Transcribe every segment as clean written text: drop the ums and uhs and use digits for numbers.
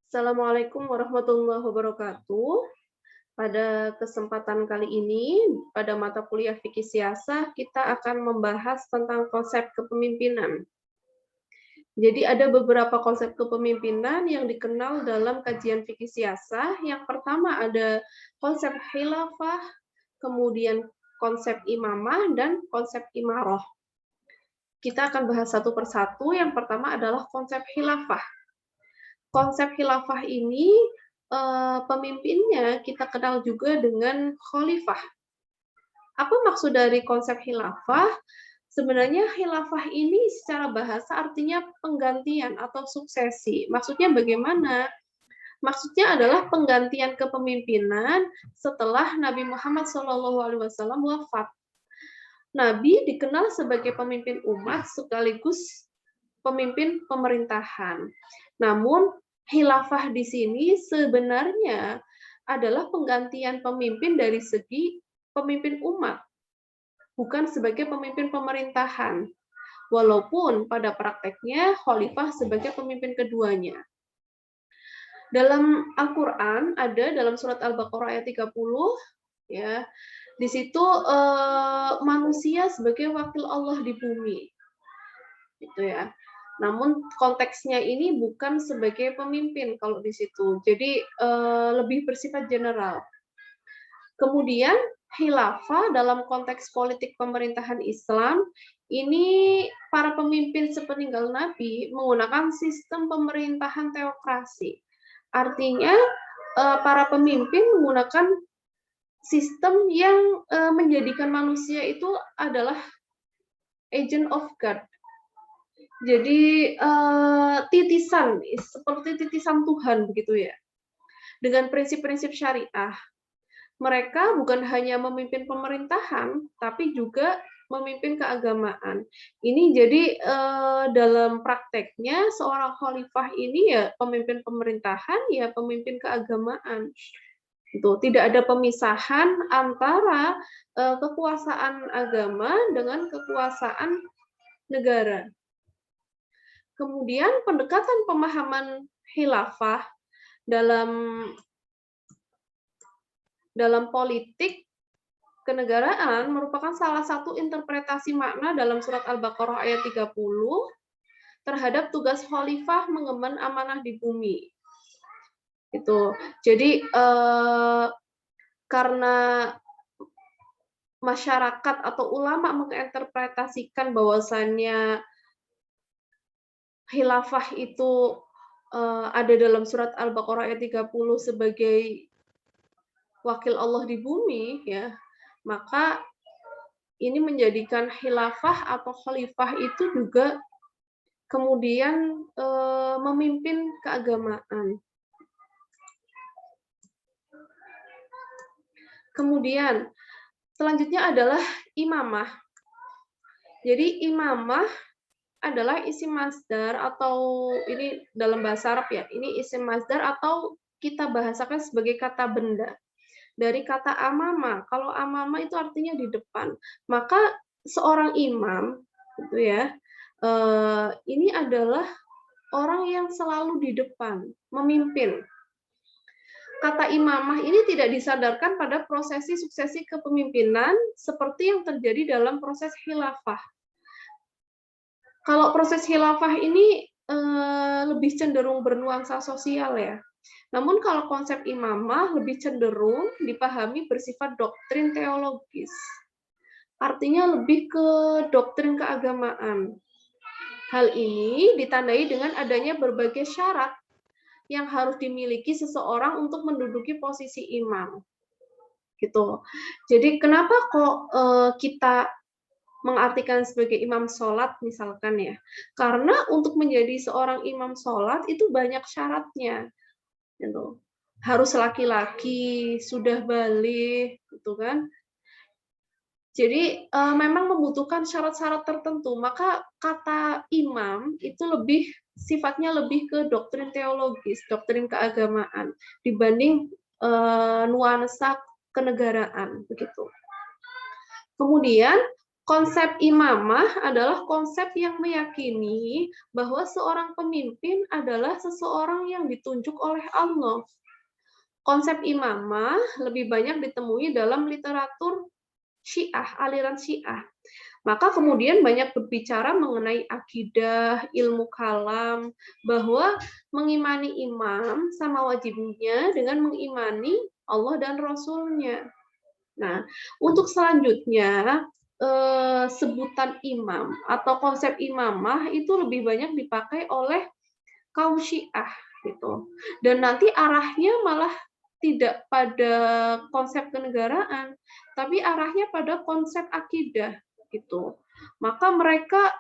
Assalamualaikum warahmatullahi wabarakatuh. Pada kesempatan kali ini, pada mata kuliah Fikih Siasah, kita akan membahas tentang konsep kepemimpinan. Jadi ada beberapa konsep kepemimpinan yang dikenal dalam kajian Fikih Siasah. Yang pertama ada konsep khilafah, kemudian konsep imamah, dan konsep imarah. Kita akan bahas satu persatu. Yang pertama adalah konsep khilafah. Konsep khilafah ini pemimpinnya kita kenal juga dengan khalifah. Apa maksud dari konsep khilafah? Sebenarnya khilafah ini secara bahasa artinya penggantian atau suksesi. Maksudnya bagaimana? Maksudnya adalah penggantian kepemimpinan setelah Nabi Muhammad SAW wafat. Nabi dikenal sebagai pemimpin umat sekaligus pemimpin pemerintahan. Namun khilafah di sini sebenarnya adalah penggantian pemimpin dari segi pemimpin umat, bukan sebagai pemimpin pemerintahan. Walaupun pada prakteknya khalifah sebagai pemimpin keduanya. Dalam Al-Qur'an ada dalam surat Al-Baqarah ayat 30 ya. Di situ manusia sebagai wakil Allah di bumi. Gitu ya. Namun konteksnya ini bukan sebagai pemimpin kalau di situ. Jadi lebih bersifat general. Kemudian khilafah dalam konteks politik pemerintahan Islam ini para pemimpin sepeninggal Nabi menggunakan sistem pemerintahan teokrasi. Artinya para pemimpin menggunakan sistem yang menjadikan manusia itu adalah agent of God. Jadi titisan, seperti titisan Tuhan begitu ya. Dengan prinsip-prinsip syariah, mereka bukan hanya memimpin pemerintahan, tapi juga memimpin keagamaan. Ini jadi dalam prakteknya seorang khalifah ini ya pemimpin pemerintahan, ya pemimpin keagamaan. Itu tidak ada pemisahan antara kekuasaan agama dengan kekuasaan negara. Kemudian pendekatan pemahaman khilafah dalam politik kenegaraan merupakan salah satu interpretasi makna dalam surat Al-Baqarah ayat 30 terhadap tugas khalifah mengemban amanah di bumi. Itu. Jadi karena masyarakat atau ulama menginterpretasikan bahwasannya khilafah itu ada dalam surat Al-Baqarah ayat 30 sebagai wakil Allah di bumi ya, maka ini menjadikan khilafah atau khalifah itu juga kemudian memimpin keagamaan. Kemudian selanjutnya adalah imamah. Jadi imamah adalah isim masdar atau ini dalam bahasa Arab ya, ini isim masdar atau kita bahasakan sebagai kata benda. Dari kata amama, kalau amama itu artinya di depan. Maka seorang imam gitu ya, ini adalah orang yang selalu di depan, memimpin. Kata imamah ini tidak disadarkan pada prosesi suksesi kepemimpinan seperti yang terjadi dalam proses khilafah. Kalau proses khilafah ini lebih cenderung bernuansa sosial ya. Namun kalau konsep imamah lebih cenderung dipahami bersifat doktrin teologis. Artinya lebih ke doktrin keagamaan. Hal ini ditandai dengan adanya berbagai syarat yang harus dimiliki seseorang untuk menduduki posisi imam. Gitu. Jadi kenapa kok kita mengartikan sebagai imam sholat misalkan ya, karena untuk menjadi seorang imam sholat itu banyak syaratnya, gitu. Harus laki-laki, sudah baligh, gitu kan. Jadi memang membutuhkan syarat-syarat tertentu, maka kata imam itu sifatnya lebih ke doktrin teologis, doktrin keagamaan dibanding nuansa kenegaraan begitu. Kemudian Konsep imamah adalah konsep yang meyakini bahwa seorang pemimpin adalah seseorang yang ditunjuk oleh Allah. Konsep imamah lebih banyak ditemui dalam literatur Syiah, aliran Syiah. Maka kemudian banyak berbicara mengenai akidah, ilmu kalam, bahwa mengimani imam sama wajibnya dengan mengimani Allah dan Rasul-Nya. Nah, untuk selanjutnya, sebutan imam atau konsep imamah itu lebih banyak dipakai oleh kaum Syiah gitu. Dan nanti arahnya malah tidak pada konsep kenegaraan, tapi arahnya pada konsep akidah gitu. Maka mereka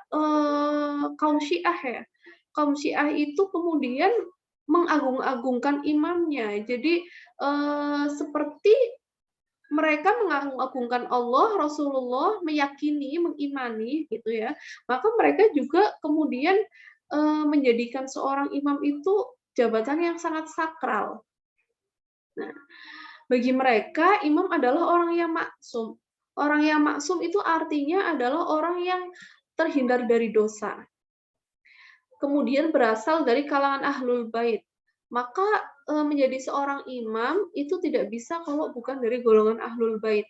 kaum Syiah ya, kaum Syiah itu kemudian mengagung-agungkan imamnya. Jadi seperti mereka mengagung-agungkan Allah, Rasulullah, meyakini, mengimani gitu ya. Maka mereka juga kemudian menjadikan seorang imam itu jabatan yang sangat sakral. Nah, bagi mereka imam adalah orang yang maksum. Orang yang maksum itu artinya adalah orang yang terhindar dari dosa. Kemudian berasal dari kalangan ahlul bait. Maka menjadi seorang imam itu tidak bisa kalau bukan dari golongan ahlul bait.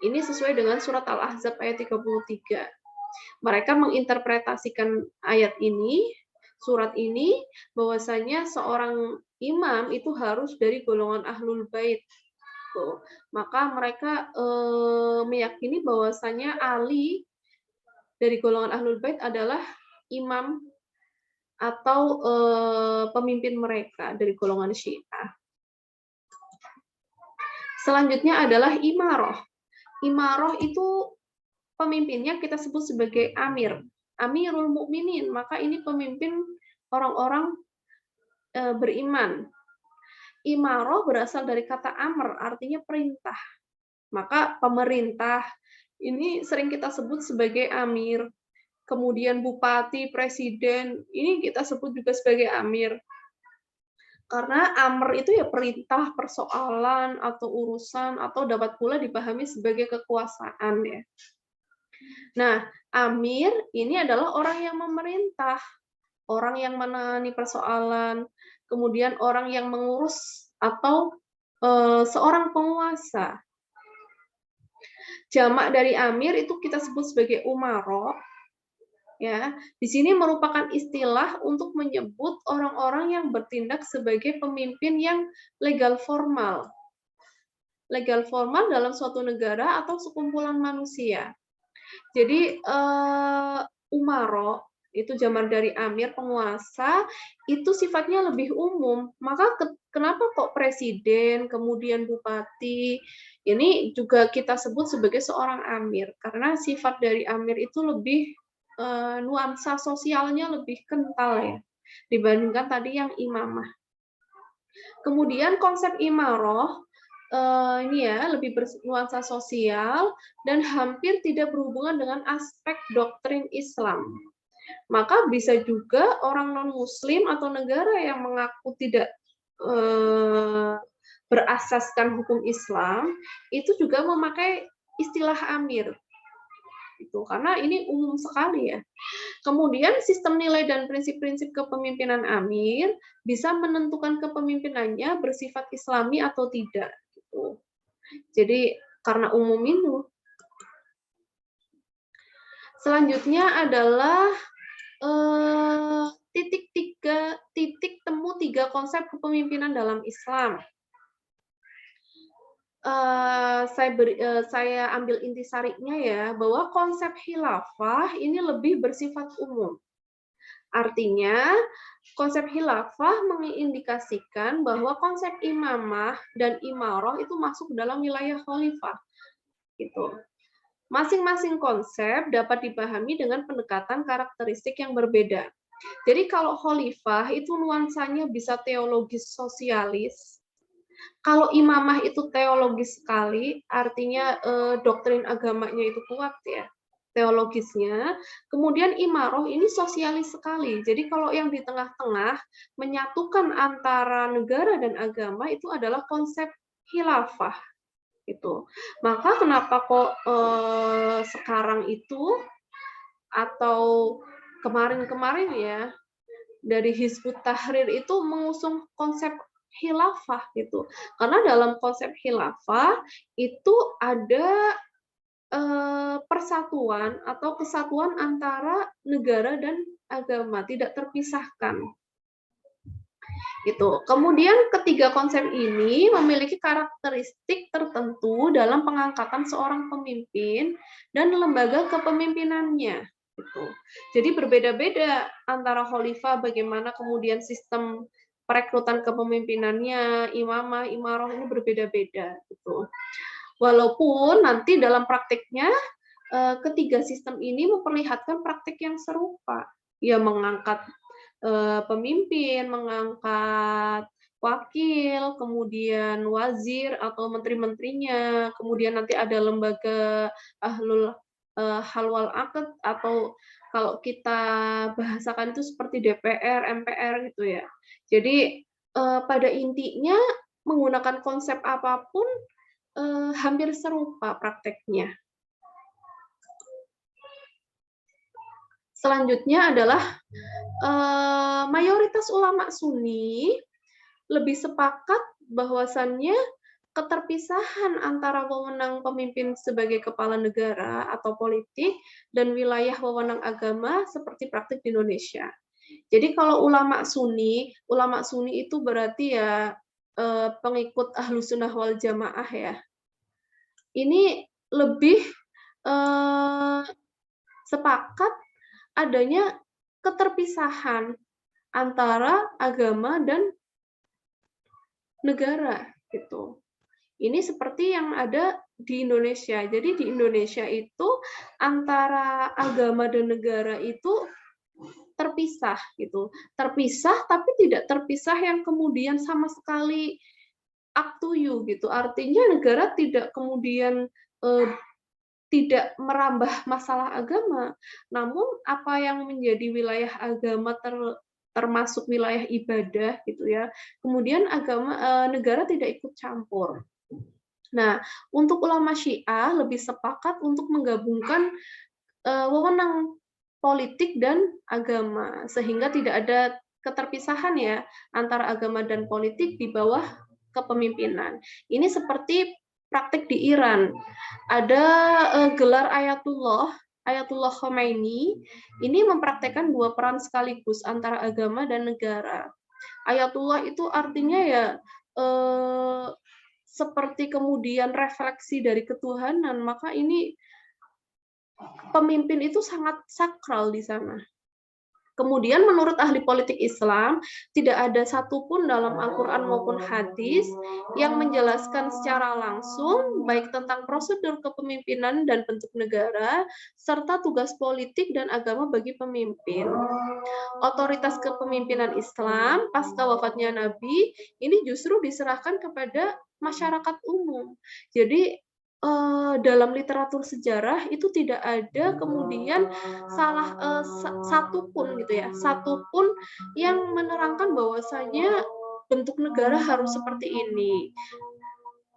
Ini sesuai dengan surat Al-Ahzab ayat 33. Mereka menginterpretasikan ayat ini, surat ini, bahwasanya seorang imam itu harus dari golongan ahlul bait. Maka mereka meyakini bahwasanya Ali dari golongan ahlul bait adalah imam atau pemimpin mereka dari golongan Syiah. Selanjutnya adalah imaroh. Imaroh itu pemimpinnya kita sebut sebagai amir, amirul mukminin. Maka ini pemimpin orang-orang beriman. Imaroh berasal dari kata amr, artinya perintah. Maka pemerintah ini sering kita sebut sebagai amir. Kemudian bupati, presiden, ini kita sebut juga sebagai amir. Karena amr itu ya perintah, persoalan, atau urusan, atau dapat pula dipahami sebagai kekuasaan ya. Nah, amir ini adalah orang yang memerintah, orang yang menangani persoalan, kemudian orang yang mengurus atau seorang penguasa. Jamak dari amir itu kita sebut sebagai umaro. Ya, di sini merupakan istilah untuk menyebut orang-orang yang bertindak sebagai pemimpin yang legal formal. Legal formal dalam suatu negara atau sekumpulan manusia. Jadi umaro itu jamak dari amir, penguasa, itu sifatnya lebih umum. Maka kenapa kok presiden, kemudian bupati, ini juga kita sebut sebagai seorang amir, karena sifat dari amir itu lebih nuansa sosialnya lebih kental ya dibandingkan tadi yang imamah. Kemudian konsep imaroh ini ya lebih bernuansa sosial dan hampir tidak berhubungan dengan aspek doktrin Islam. Maka bisa juga orang non-Muslim atau negara yang mengaku tidak berasaskan hukum Islam itu juga memakai istilah amir. Itu karena ini umum sekali ya. Kemudian sistem nilai dan prinsip-prinsip kepemimpinan amir bisa menentukan kepemimpinannya bersifat Islami atau tidak. Gitu. Jadi karena umum itu. Selanjutnya adalah titik temu tiga konsep kepemimpinan dalam Islam. Saya ambil intisarinya ya, bahwa konsep khilafah ini lebih bersifat umum. Artinya, konsep khilafah mengindikasikan bahwa konsep imamah dan imaroh itu masuk dalam wilayah khalifah. Gitu. Masing-masing konsep dapat dipahami dengan pendekatan karakteristik yang berbeda. Jadi kalau khalifah itu nuansanya bisa teologis sosialis. Kalau imamah itu teologis sekali, artinya doktrin agamanya itu kuat ya, teologisnya. Kemudian imaroh ini sosialis sekali. Jadi kalau yang di tengah-tengah menyatukan antara negara dan agama itu adalah konsep khilafah. gitu. Maka kenapa kok sekarang itu atau kemarin-kemarin ya dari Hizbut Tahrir itu mengusung konsep khilafah gitu. Karena dalam konsep khilafah itu ada persatuan atau kesatuan antara negara dan agama, tidak terpisahkan. Gitu. Kemudian ketiga konsep ini memiliki karakteristik tertentu dalam pengangkatan seorang pemimpin dan lembaga kepemimpinannya. Gitu. Jadi berbeda-beda antara khalifah, bagaimana kemudian sistem perekrutan kepemimpinannya, imamah, imaroh ini berbeda-beda. Gitu. Walaupun nanti dalam praktiknya ketiga sistem ini memperlihatkan praktik yang serupa. Ya mengangkat pemimpin, mengangkat wakil, kemudian wazir atau menteri-menterinya, kemudian nanti ada lembaga ahlul hal wal aqd atau kalau kita bahasakan itu seperti DPR, MPR gitu ya. Jadi pada intinya menggunakan konsep apapun hampir serupa prakteknya. Selanjutnya adalah mayoritas ulama Sunni lebih sepakat bahwasannya keterpisahan antara wewenang pemimpin sebagai kepala negara atau politik dan wilayah wewenang agama seperti praktik di Indonesia. Jadi kalau ulama Sunni itu berarti ya pengikut Ahlus Sunnah wal Jamaah ya. Ini lebih sepakat adanya keterpisahan antara agama dan negara gitu. Ini seperti yang ada di Indonesia. Jadi di Indonesia itu antara agama dan negara itu terpisah gitu. Terpisah tapi tidak terpisah yang kemudian sama sekali up to you gitu. Artinya negara tidak kemudian tidak merambah masalah agama, namun apa yang menjadi wilayah agama termasuk wilayah ibadah gitu ya. Kemudian negara tidak ikut campur. Nah, untuk ulama Syiah lebih sepakat untuk menggabungkan wewenang politik dan agama sehingga tidak ada keterpisahan ya antara agama dan politik di bawah kepemimpinan. Ini seperti praktik di Iran. Ada gelar Ayatullah Khomeini, ini mempraktekkan dua peran sekaligus antara agama dan negara. Ayatullah itu artinya ya seperti kemudian refleksi dari ketuhanan, maka ini pemimpin itu sangat sakral di sana. Kemudian menurut ahli politik Islam, tidak ada satupun dalam Al-Quran maupun hadis yang menjelaskan secara langsung baik tentang prosedur kepemimpinan dan bentuk negara, serta tugas politik dan agama bagi pemimpin. Otoritas kepemimpinan Islam pasca wafatnya Nabi ini justru diserahkan kepada masyarakat umum. Jadi dalam literatur sejarah itu tidak ada kemudian satupun gitu ya, satupun yang menerangkan bahwasanya bentuk negara harus seperti ini,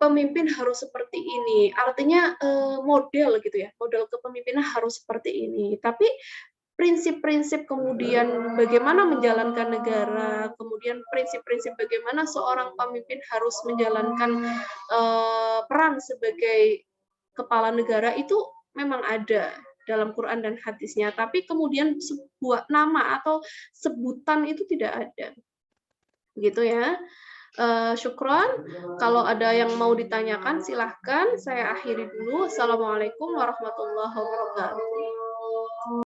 pemimpin harus seperti ini, artinya model gitu ya, model kepemimpinan harus seperti ini. Tapi prinsip-prinsip kemudian bagaimana menjalankan negara, kemudian prinsip-prinsip bagaimana seorang pemimpin harus menjalankan peran sebagai kepala negara itu memang ada dalam Quran dan hadisnya, tapi kemudian sebuah nama atau sebutan itu tidak ada. Gitu ya. Syukron. Kalau ada yang mau ditanyakan silahkan. Saya akhiri dulu. Assalamualaikum warahmatullahi wabarakatuh.